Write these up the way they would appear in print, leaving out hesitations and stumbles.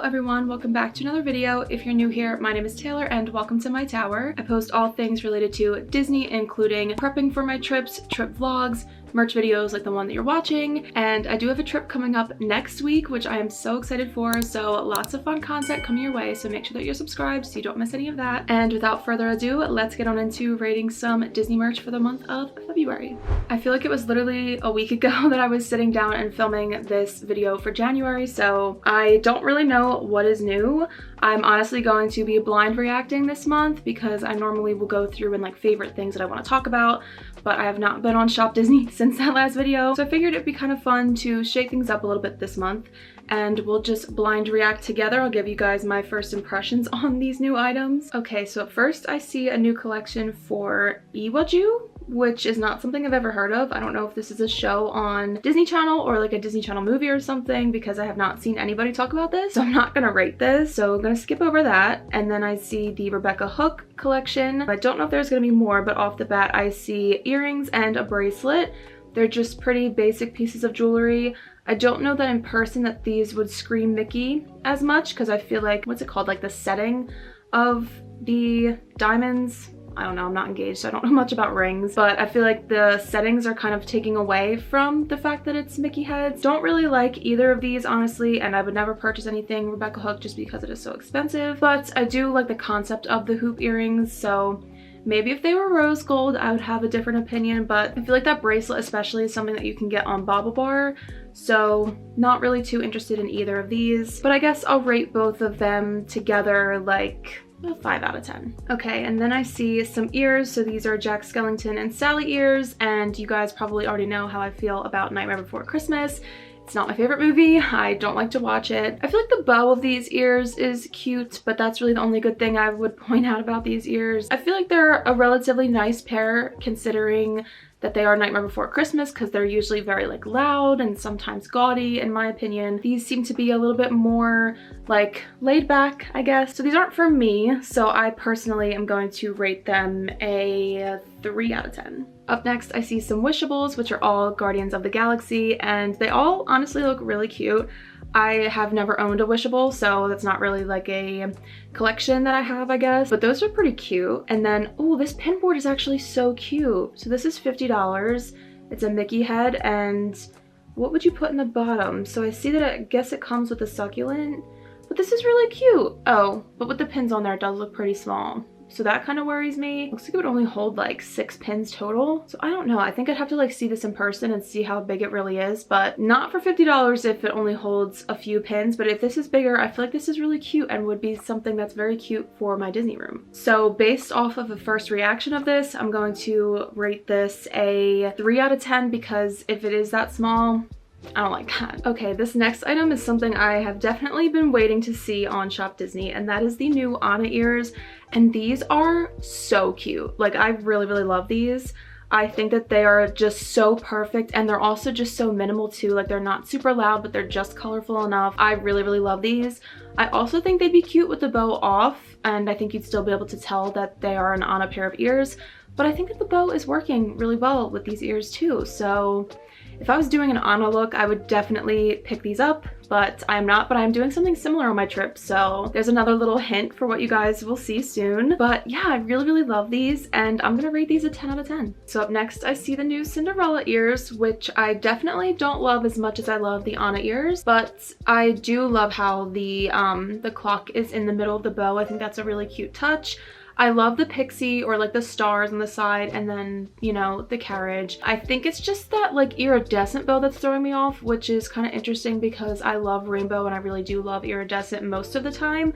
everyone, welcome back to another video. If you're new here, my name is Taylor and welcome to my tower. I post all things related to Disney, including prepping for my trips, trip vlogs, merch videos like the one that you're watching, and I do have a trip coming up next week, which I am so excited for, so lots of fun content coming your way, so make sure that you're subscribed so you don't miss any of that. And without further ado, let's get on into rating some Disney merch for the month of February. I feel like it was literally a week ago that I was sitting down and filming this video for January, so I don't really know what is new. I'm honestly going to be blind reacting this month because I normally will go through and like favorite things that I want to talk about, but I have not been on Shop Disney since that last video, so I figured it'd be kind of fun to shake things up a little bit this month and we'll just blind react together. I'll give you guys my first impressions on these new items. Okay, so at first I see a new collection for Iwaju, which is not something I've ever heard of. I don't know if this is a show on Disney Channel or like a Disney Channel movie or something because I have not seen anybody talk about this, so I'm not gonna rate this. So I'm gonna skip over that. And then I see the Rebecca Hook collection. I don't know if there's gonna be more, but off the bat I see earrings and a bracelet. They're just pretty basic pieces of jewelry. I don't know that in person that these would scream Mickey as much because I feel like, what's it called, like the setting of the diamonds, I don't know, I'm not engaged, so I don't know much about rings, but I feel like the settings are kind of taking away from the fact that it's Mickey heads. Don't really like either of these, honestly, and I would never purchase anything Rebecca Hook just because it is so expensive, but I do like the concept of the hoop earrings, so maybe if they were rose gold, I would have a different opinion, but I feel like that bracelet especially is something that you can get on BaubleBar, so not really too interested in either of these, but I guess I'll rate both of them together like a 5 out of 10. Okay, and then I see some ears. So these are Jack Skellington and Sally ears, and you guys probably already know how I feel about Nightmare Before Christmas. It's not my favorite movie. I don't like to watch it. I feel like the bow of these ears is cute, but that's really the only good thing I would point out about these ears. I feel like they're a relatively nice pair considering that they are Nightmare Before Christmas because they're usually very like loud and sometimes gaudy in my opinion. These seem to be a little bit more like laid back, I guess. So these aren't for me, so I personally am going to rate them a 3 out of 10. Up next, I see some Wishables, which are all Guardians of the Galaxy, and they all honestly look really cute. I have never owned a Wishable, so that's not really like a collection that I have, I guess, but those are pretty cute. And then, oh, this pin board is actually so cute. So this is $50. It's a Mickey head, and what would you put in the bottom? So I see that I guess it comes with a succulent, but this is really cute. Oh, but with the pins on there, it does look pretty small. So that kind of worries me. Looks like it would only hold like 6 pins total. So I don't know. I think I'd have to like see this in person and see how big it really is, but not for $50 if it only holds a few pins. But if this is bigger, I feel like this is really cute and would be something that's very cute for my Disney room. So based off of a first reaction of this, I'm going to rate this a 3 out of 10 because if it is that small, I don't like that. Okay, this next item is something I have definitely been waiting to see on Shop Disney, and that is the new Anna ears. And these are so cute. Like, I really, really love these. I think that they are just so perfect, and they're also just so minimal too. Like, they're not super loud, but they're just colorful enough. I really, really love these. I also think they'd be cute with the bow off, and I think you'd still be able to tell that they are an Anna pair of ears. But I think that the bow is working really well with these ears too, so if I was doing an Anna look, I would definitely pick these up, but I'm not, but I'm doing something similar on my trip, so there's another little hint for what you guys will see soon. But yeah, I really, really love these, and I'm gonna rate these a 10 out of 10. So up next, I see the new Cinderella ears, which I definitely don't love as much as I love the Anna ears, but I do love how the clock is in the middle of the bow. I think that's a really cute touch. I love the pixie or like the stars on the side and then, you know, the carriage. I think it's just that like iridescent bow that's throwing me off, which is kind of interesting because I love rainbow and I really do love iridescent most of the time.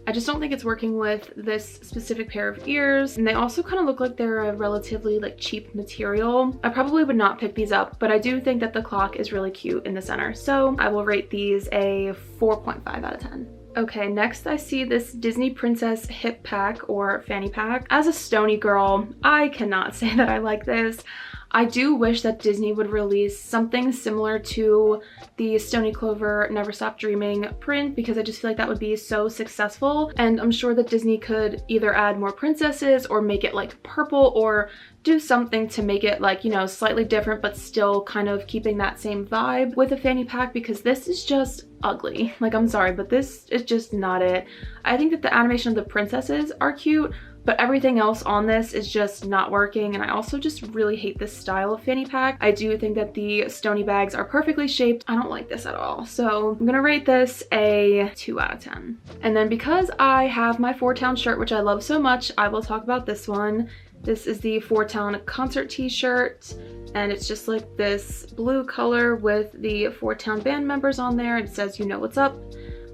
I just don't think it's working with this specific pair of ears. And they also kind of look like they're a relatively like cheap material. I probably would not pick these up, but I do think that the clock is really cute in the center. So I will rate these a 4.5 out of 10. Okay, next I see this Disney Princess hip pack or fanny pack. As a Stony girl, I cannot say that I like this. I do wish that Disney would release something similar to the Stony Clover Never Stop Dreaming print, because I just feel like that would be so successful. And I'm sure that Disney could either add more princesses or make it like purple, or do something to make it like, you know, slightly different but still kind of keeping that same vibe with a fanny pack, because this is just ugly. Like, I'm sorry, but this is just not it. I think that the animation of the princesses are cute, but everything else on this is just not working, and I also just really hate this style of fanny pack. I do think that the Stony bags are perfectly shaped. I don't like this at all, so I'm gonna rate this a 2 out of 10. And then because I have my Four Town shirt, which I love so much, I will talk about this one. This is the Four Town concert t-shirt, and it's just like this blue color with the Four Town band members on there. It says, "You know what's up,"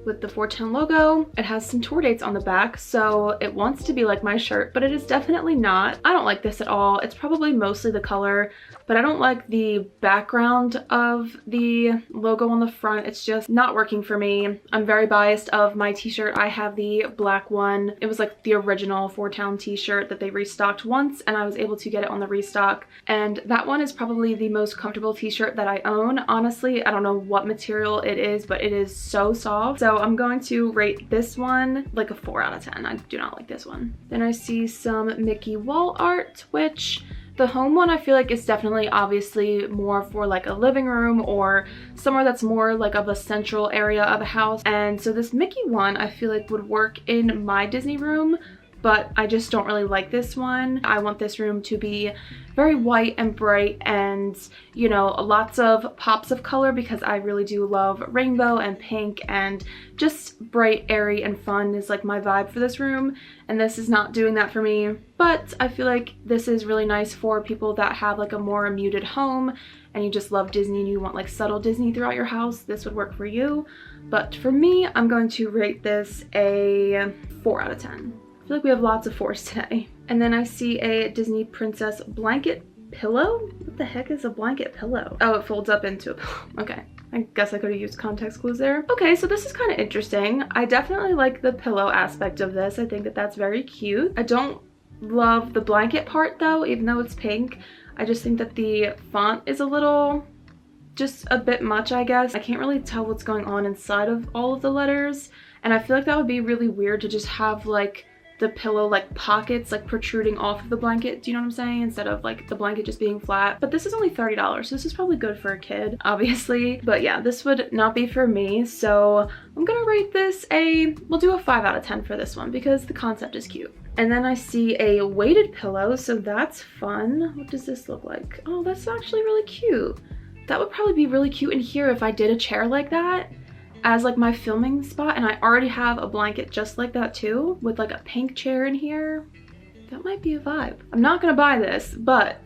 with the Four Town logo. It has some tour dates on the back, so it wants to be like my shirt, but it is definitely not. I don't like this at all. It's probably mostly the color, but I don't like the background of the logo on the front. It's just not working for me. I'm very biased of my t-shirt. I have the black one. It was like the original Four Town t-shirt that they restocked once, and I was able to get it on the restock. And that one is probably the most comfortable t-shirt that I own. Honestly, I don't know what material it is, but it is so soft. So I'm going to rate this one like a 4 out of 10. I do not like this one. Then I see some Mickey wall art, which the home one I feel like is definitely obviously more for like a living room or somewhere that's more like of a central area of a house. And so this Mickey one I feel like would work in my Disney room, but I just don't really like this one. I want this room to be very white and bright and, you know, lots of pops of color, because I really do love rainbow and pink, and just bright, airy, and fun is like my vibe for this room, and this is not doing that for me. But I feel like this is really nice for people that have like a more muted home and you just love Disney and you want like subtle Disney throughout your house. This would work for you. But for me, I'm going to rate this a 4 out of 10. I feel like we have lots of 4s today. And then I see a Disney princess blanket pillow. What the heck is a blanket pillow? Oh, it folds up into a pillow. Okay. I guess I could have used context clues there. Okay, so this is kind of interesting. I definitely like the pillow aspect of this. I think that that's very cute. I don't love the blanket part though, even though it's pink. I just think that the font is a little, just a bit much, I guess. I can't really tell what's going on inside of all of the letters. And I feel like that would be really weird to just have like the pillow like pockets like protruding off of the blanket, do you know what I'm saying, instead of like the blanket just being flat. But this is only $30, so this is probably good for a kid, obviously. But yeah, this would not be for me, so I'm gonna rate this we'll do a 5 out of 10 for this one, because the concept is cute. And then I see a weighted pillow, so that's fun. What does this look like? Oh, that's actually really cute. That would probably be really cute in here if I did a chair like that as like my filming spot, and I already have a blanket just like that too, with like a pink chair in here. That might be a vibe. I'm not gonna buy this, but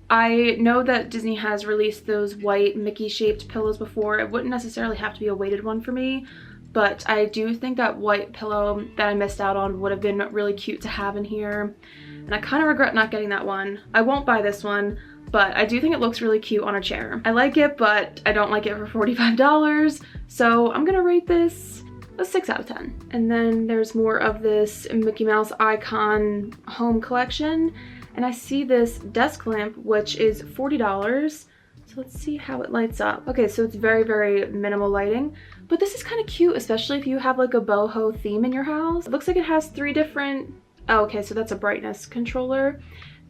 I know that Disney has released those white Mickey shaped pillows before. It wouldn't necessarily have to be a weighted one for me, but I do think that white pillow that I missed out on would have been really cute to have in here. And I kind of regret not getting that one. I won't buy this one, but I do think it looks really cute on a chair. I like it, but I don't like it for $45. So I'm gonna rate this a 6 out of 10. And then there's more of this Mickey Mouse icon home collection. And I see this desk lamp, which is $40. So let's see how it lights up. Okay, so it's very, very minimal lighting, but this is kind of cute, especially if you have like a boho theme in your house. It looks like it has 3 different, oh, okay, so that's a brightness controller.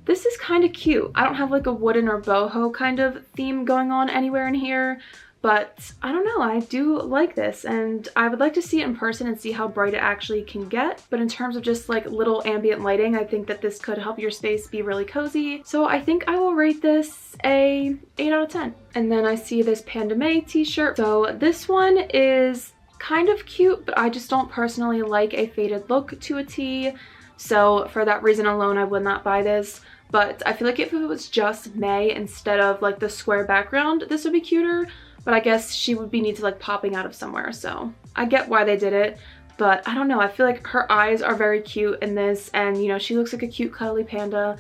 This is kind of cute. I don't have like a wooden or boho kind of theme going on anywhere in here, but I don't know, I do like this, and I would like to see it in person and see how bright it actually can get. But in terms of just like little ambient lighting, I think that this could help your space be really cozy. So I think I will rate this a 8 out of 10. And then I see this Panda May t-shirt. So this one is kind of cute, but I just don't personally like a faded look to a tee. So for that reason alone, I would not buy this. But I feel like if it was just May instead of like the square background, this would be cuter. But I guess she would be need to like popping out of somewhere. So I get why they did it, but I don't know. I feel like her eyes are very cute in this, and you know, she looks like a cute cuddly panda,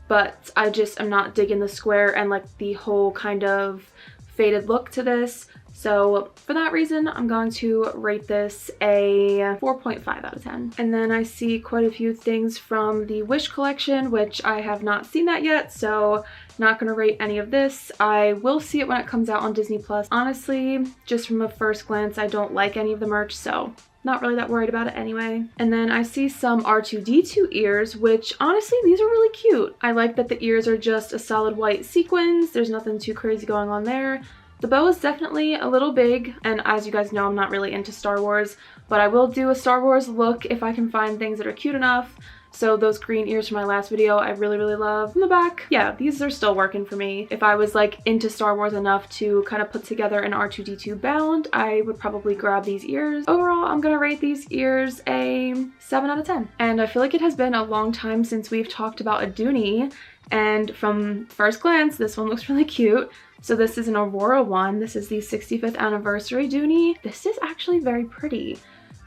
but I just am not digging the square and like the whole kind of faded look to this. So for that reason, I'm going to rate this a 4.5 out of 10. And then I see quite a few things from the Wish collection, which I have not seen that yet. So Not gonna rate any of this. I will see it when it comes out on Disney Plus. Honestly, just from a first glance, I don't like any of the merch, so not really that worried about it anyway. And then I see some R2-D2 ears, which honestly, these are really cute. I like that the ears are just a solid white sequins. There's nothing too crazy going on there. The bow is definitely a little big, and as you guys know, I'm not really into Star Wars, but I will do a Star Wars look if I can find things that are cute enough. So those green ears from my last video, I really, really love. In the back, yeah, these are still working for me. If I was like into Star Wars enough to kind of put together an R2-D2 bound, I would probably grab these ears. Overall, I'm gonna rate these ears a 7 out of 10. And I feel like it has been a long time since we've talked about a Dooney, and from first glance, this one looks really cute. So this is an Aurora one. This is the 65th anniversary Dooney. This is actually very pretty.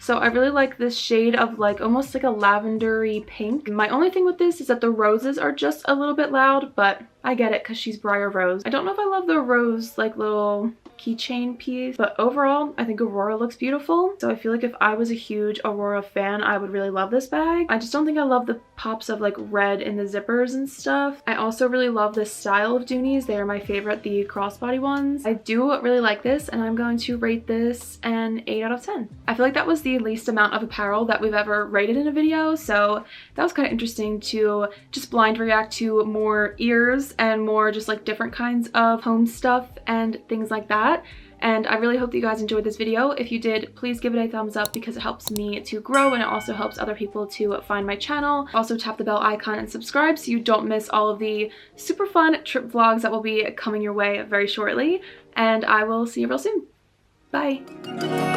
So I really like this shade of like almost like a lavendery pink. My only thing with this is that the roses are just a little bit loud, but I get it because she's Briar Rose. I don't know if I love the rose like little keychain piece, but overall I think Aurora looks beautiful. So I feel like if I was a huge Aurora fan, I would really love this bag. I just don't think I love the pops of like red in the zippers and stuff. I also really love this style of Dooneys. They are my favorite, the crossbody ones. I do really like this, and I'm going to rate this an 8 out of 10. I feel like that was the least amount of apparel that we've ever rated in a video, so that was kind of interesting to just blind react to more ears and more just like different kinds of home stuff and things like that. And I really hope that you guys enjoyed this video. If you did, please give it a thumbs up because it helps me to grow and it also helps other people to find my channel. Also tap the bell icon and subscribe so you don't miss all of the super fun trip vlogs that will be coming your way very shortly. And I will see you real soon. Bye.